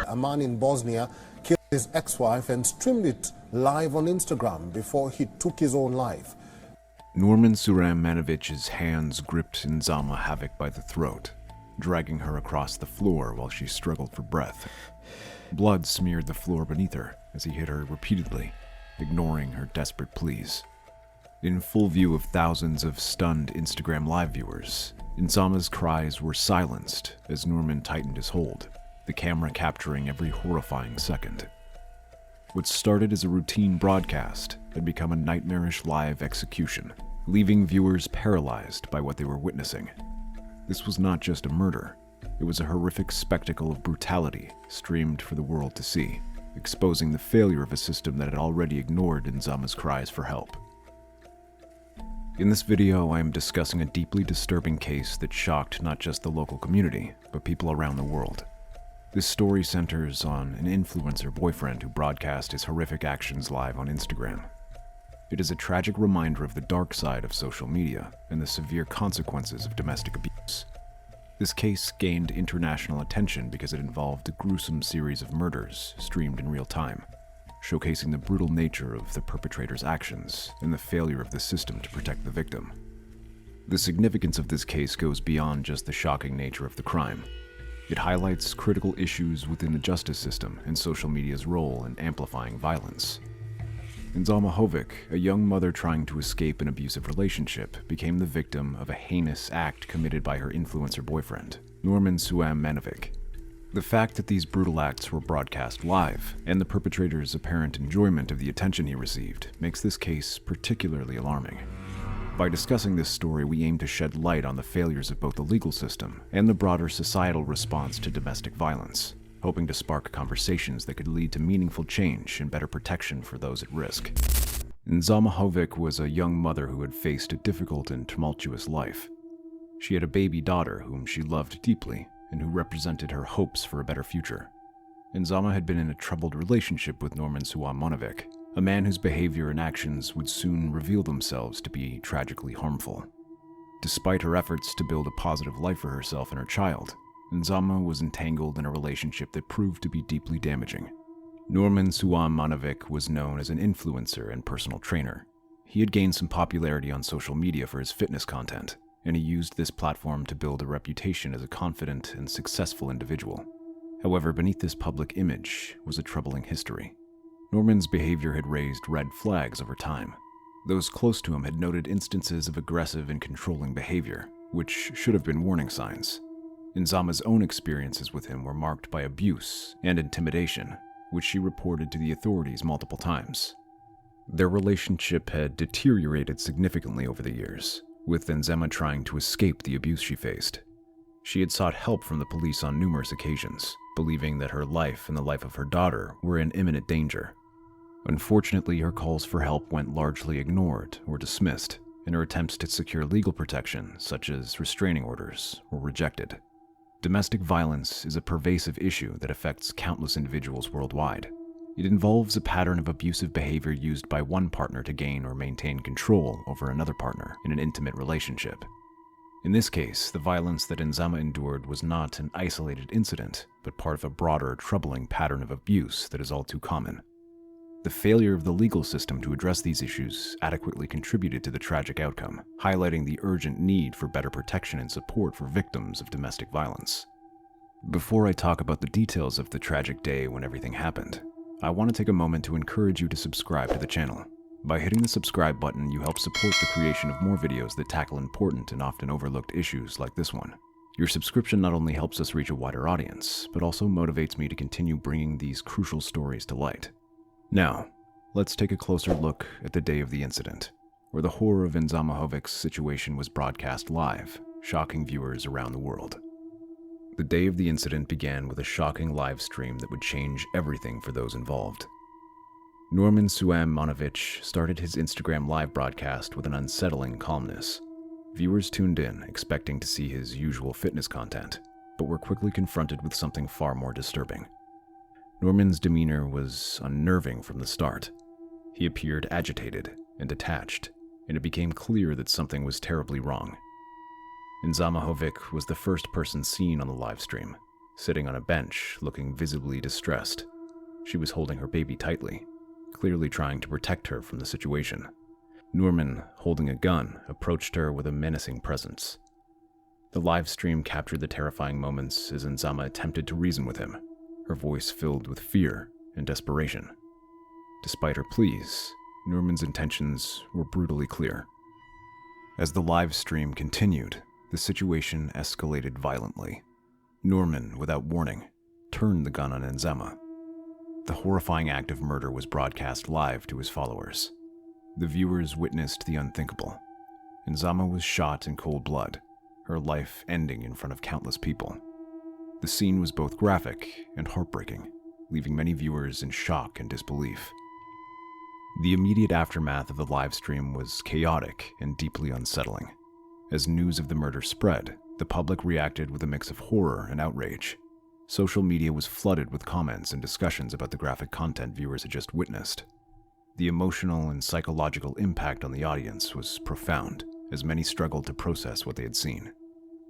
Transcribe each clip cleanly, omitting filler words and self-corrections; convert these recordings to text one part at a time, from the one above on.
A man in Bosnia killed his ex-wife and streamed it live on Instagram before he took his own life. Nurman Manovich's hands gripped Nzama Havik by the throat, dragging her across the floor while she struggled for breath. Blood smeared the floor beneath her as he hit her repeatedly, ignoring her desperate pleas. In full view of thousands of stunned Instagram Live viewers, Nzama's cries were silenced as Nurman tightened his hold, the camera capturing every horrifying second. What started as a routine broadcast had become a nightmarish live execution, leaving viewers paralyzed by what they were witnessing. This was not just a murder, it was a horrific spectacle of brutality streamed for the world to see, exposing the failure of a system that had already ignored Nzama's cries for help. In this video, I am discussing a deeply disturbing case that shocked not just the local community, but people around the world. This story centers on an influencer boyfriend who broadcast his horrific actions live on Instagram. It is a tragic reminder of the dark side of social media and the severe consequences of domestic abuse. This case gained international attention because it involved a gruesome series of murders streamed in real time, showcasing the brutal nature of the perpetrator's actions and the failure of the system to protect the victim. The significance of this case goes beyond just the shocking nature of the crime. It highlights critical issues within the justice system and social media's role in amplifying violence. Nzama Havik, a young mother trying to escape an abusive relationship, became the victim of a heinous act committed by her influencer boyfriend, Nurman Manovic. The fact that these brutal acts were broadcast live, and the perpetrator's apparent enjoyment of the attention he received, makes this case particularly alarming. By discussing this story, we aim to shed light on the failures of both the legal system and the broader societal response to domestic violence, hoping to spark conversations that could lead to meaningful change and better protection for those at risk. Nzama Havik was a young mother who had faced a difficult and tumultuous life. She had a baby daughter whom she loved deeply, and who represented her hopes for a better future. Nzama had been in a troubled relationship with Nurman Manovic, a man whose behavior and actions would soon reveal themselves to be tragically harmful. Despite her efforts to build a positive life for herself and her child, Nzama was entangled in a relationship that proved to be deeply damaging. Nurman Manovic was known as an influencer and personal trainer. He had gained some popularity on social media for his fitness content, and he used this platform to build a reputation as a confident and successful individual. However, beneath this public image was a troubling history. Nurman's behavior had raised red flags over time. Those close to him had noted instances of aggressive and controlling behavior, which should have been warning signs. Nzama's own experiences with him were marked by abuse and intimidation, which she reported to the authorities multiple times. Their relationship had deteriorated significantly over the years, with Nzama trying to escape the abuse she faced. She had sought help from the police on numerous occasions, believing that her life and the life of her daughter were in imminent danger. Unfortunately, her calls for help went largely ignored or dismissed, and her attempts to secure legal protection, such as restraining orders, were rejected. Domestic violence is a pervasive issue that affects countless individuals worldwide. It involves a pattern of abusive behavior used by one partner to gain or maintain control over another partner in an intimate relationship. In this case, the violence that Nzama endured was not an isolated incident, but part of a broader, troubling pattern of abuse that is all too common. The failure of the legal system to address these issues adequately contributed to the tragic outcome, highlighting the urgent need for better protection and support for victims of domestic violence. Before I talk about the details of the tragic day when everything happened, I want to take a moment to encourage you to subscribe to the channel. By hitting the subscribe button, you help support the creation of more videos that tackle important and often overlooked issues like this one. Your subscription not only helps us reach a wider audience, but also motivates me to continue bringing these crucial stories to light. Now, let's take a closer look at the day of the incident, where the horror of Nzama Havic's situation was broadcast live, shocking viewers around the world. The day of the incident began with a shocking live stream that would change everything for those involved. Nurman Manovic started his Instagram live broadcast with an unsettling calmness. Viewers tuned in, expecting to see his usual fitness content, but were quickly confronted with something far more disturbing. Nurman's demeanor was unnerving from the start. He appeared agitated and detached, and it became clear that something was terribly wrong. Nzama Havik was the first person seen on the live stream, sitting on a bench, looking visibly distressed. She was holding her baby tightly, clearly trying to protect her from the situation. Nurman, holding a gun, approached her with a menacing presence. The live stream captured the terrifying moments as Nzama attempted to reason with him, her voice filled with fear and desperation. Despite her pleas, Nurman's intentions were brutally clear. As the live stream continued, the situation escalated violently. Nurman, without warning, turned the gun on Nzama. The horrifying act of murder was broadcast live to his followers. The viewers witnessed the unthinkable. Nzama was shot in cold blood, her life ending in front of countless people. The scene was both graphic and heartbreaking, leaving many viewers in shock and disbelief. The immediate aftermath of the live stream was chaotic and deeply unsettling. As news of the murder spread, the public reacted with a mix of horror and outrage. Social media was flooded with comments and discussions about the graphic content viewers had just witnessed. The emotional and psychological impact on the audience was profound, as many struggled to process what they had seen.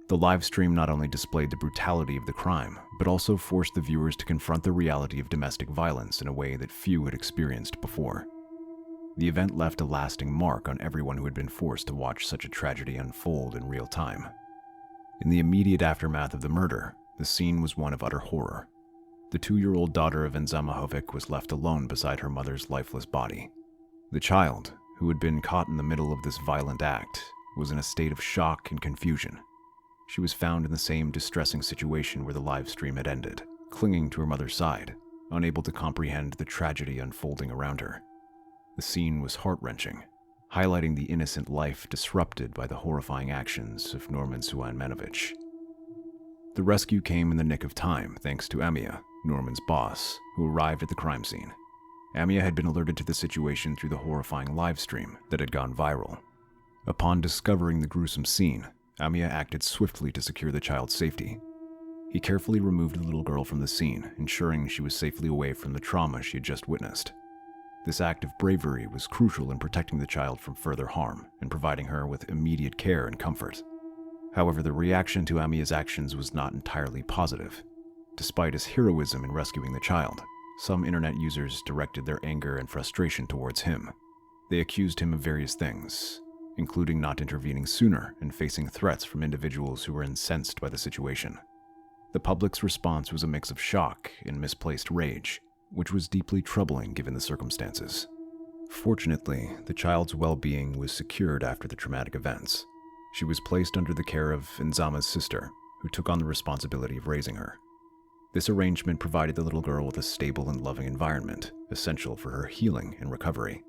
The live stream not only displayed the brutality of the crime, but also forced the viewers to confront the reality of domestic violence in a way that few had experienced before. The event left a lasting mark on everyone who had been forced to watch such a tragedy unfold in real time. In the immediate aftermath of the murder, the scene was one of utter horror. The 2-year-old daughter of Nzama was left alone beside her mother's lifeless body. The child, who had been caught in the middle of this violent act, was in a state of shock and confusion. She was found in the same distressing situation where the live stream had ended, clinging to her mother's side, unable to comprehend the tragedy unfolding around her. The scene was heart-wrenching, highlighting the innocent life disrupted by the horrifying actions of Nurman Sulaymanovich. The rescue came in the nick of time thanks to Amia, Nurman's boss, who arrived at the crime scene. Amia had been alerted to the situation through the horrifying live stream that had gone viral. Upon discovering the gruesome scene, Amia acted swiftly to secure the child's safety. He carefully removed the little girl from the scene, ensuring she was safely away from the trauma she had just witnessed. This act of bravery was crucial in protecting the child from further harm and providing her with immediate care and comfort. However, the reaction to Amia's actions was not entirely positive. Despite his heroism in rescuing the child, some internet users directed their anger and frustration towards him. They accused him of various things, including not intervening sooner and facing threats from individuals who were incensed by the situation. The public's response was a mix of shock and misplaced rage, which was deeply troubling given the circumstances. Fortunately, the child's well-being was secured after the traumatic events. She was placed under the care of Nzama's sister, who took on the responsibility of raising her. This arrangement provided the little girl with a stable and loving environment, essential for her healing and recovery.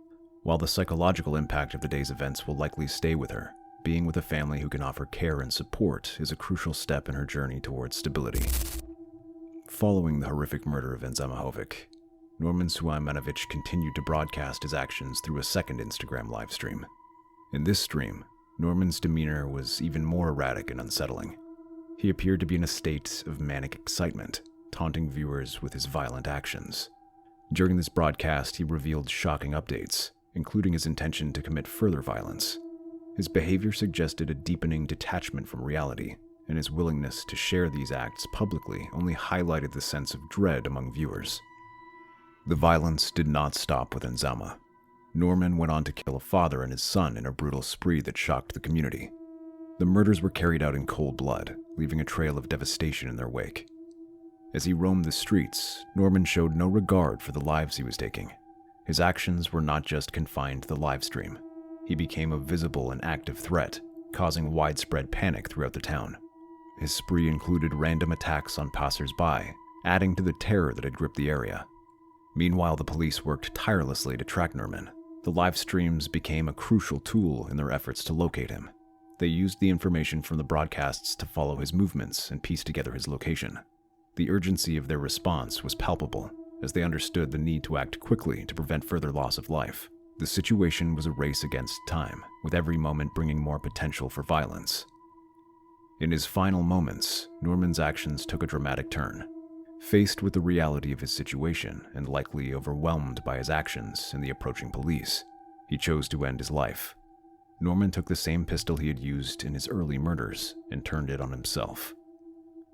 While the psychological impact of the day's events will likely stay with her, being with a family who can offer care and support is a crucial step in her journey towards stability. Following the horrific murder of Nzama, Nurman Sulaymanovich continued to broadcast his actions through a second Instagram live stream. In this stream, Nurman's demeanor was even more erratic and unsettling. He appeared to be in a state of manic excitement, taunting viewers with his violent actions. During this broadcast, he revealed shocking updates, including his intention to commit further violence. His behavior suggested a deepening detachment from reality, and his willingness to share these acts publicly only highlighted the sense of dread among viewers. The violence did not stop with Nzama. Nurman went on to kill a father and his son in a brutal spree that shocked the community. The murders were carried out in cold blood, leaving a trail of devastation in their wake. As he roamed the streets, Nurman showed no regard for the lives he was taking. His actions were not just confined to the live stream. He became a visible and active threat, causing widespread panic throughout the town. His spree included random attacks on passers-by, adding to the terror that had gripped the area. Meanwhile, the police worked tirelessly to track Nurman. The live streams became a crucial tool in their efforts to locate him. They used the information from the broadcasts to follow his movements and piece together his location. The urgency of their response was palpable, as they understood the need to act quickly to prevent further loss of life. The situation was a race against time, with every moment bringing more potential for violence. In his final moments, Nurman's actions took a dramatic turn. Faced with the reality of his situation and likely overwhelmed by his actions and the approaching police, he chose to end his life. Nurman took the same pistol he had used in his early murders and turned it on himself.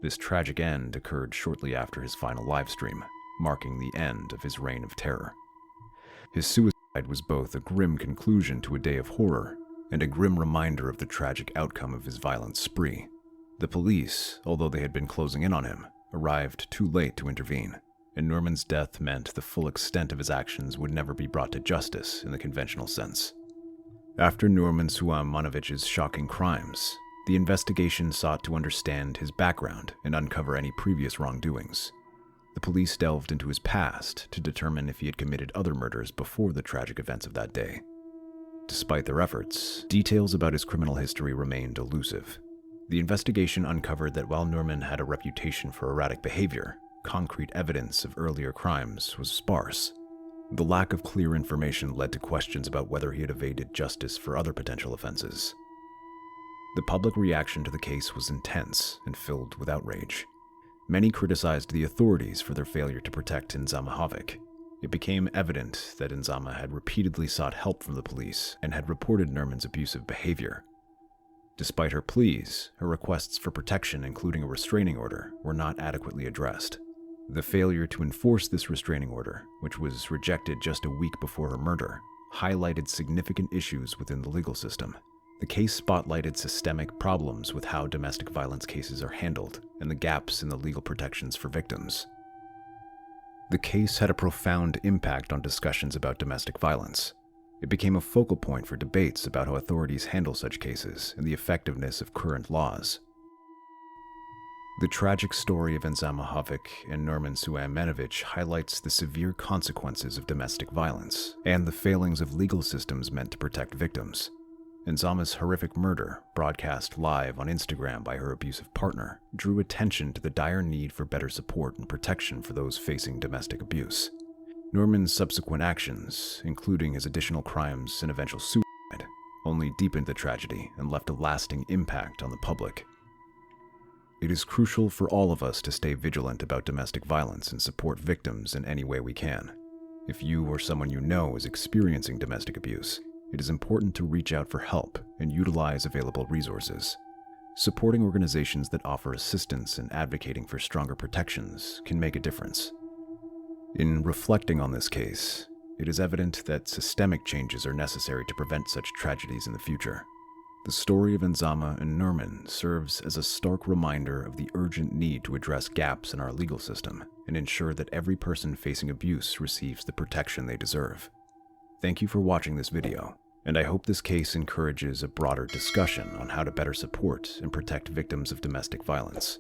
This tragic end occurred shortly after his final livestream, marking the end of his reign of terror. His suicide was both a grim conclusion to a day of horror and a grim reminder of the tragic outcome of his violent spree. The police, although they had been closing in on him, arrived too late to intervene, and Nurman's death meant the full extent of his actions would never be brought to justice in the conventional sense. After Nurman Sulejmanović's shocking crimes, the investigation sought to understand his background and uncover any previous wrongdoings. The police delved into his past to determine if he had committed other murders before the tragic events of that day. Despite their efforts, details about his criminal history remained elusive. The investigation uncovered that while Nurman had a reputation for erratic behavior, concrete evidence of earlier crimes was sparse. The lack of clear information led to questions about whether he had evaded justice for other potential offenses. The public reaction to the case was intense and filled with outrage. Many criticized the authorities for their failure to protect Nzama Havik. It became evident that Nzama had repeatedly sought help from the police and had reported Nurman's abusive behavior. Despite her pleas, her requests for protection, including a restraining order, were not adequately addressed. The failure to enforce this restraining order, which was rejected just a week before her murder, highlighted significant issues within the legal system. The case spotlighted systemic problems with how domestic violence cases are handled and the gaps in the legal protections for victims. The case had a profound impact on discussions about domestic violence. It became a focal point for debates about how authorities handle such cases and the effectiveness of current laws. The tragic story of Nzama Havik and Nurman Sulejmanović highlights the severe consequences of domestic violence and the failings of legal systems meant to protect victims. Nzama's horrific murder, broadcast live on Instagram by her abusive partner, drew attention to the dire need for better support and protection for those facing domestic abuse. Nurman's subsequent actions, including his additional crimes and eventual suicide, only deepened the tragedy and left a lasting impact on the public. It is crucial for all of us to stay vigilant about domestic violence and support victims in any way we can. If you or someone you know is experiencing domestic abuse, it is important to reach out for help and utilize available resources. Supporting organizations that offer assistance and advocating for stronger protections can make a difference. In reflecting on this case, it is evident that systemic changes are necessary to prevent such tragedies in the future. The story of Nzama and Nurman serves as a stark reminder of the urgent need to address gaps in our legal system and ensure that every person facing abuse receives the protection they deserve. Thank you for watching this video, and I hope this case encourages a broader discussion on how to better support and protect victims of domestic violence.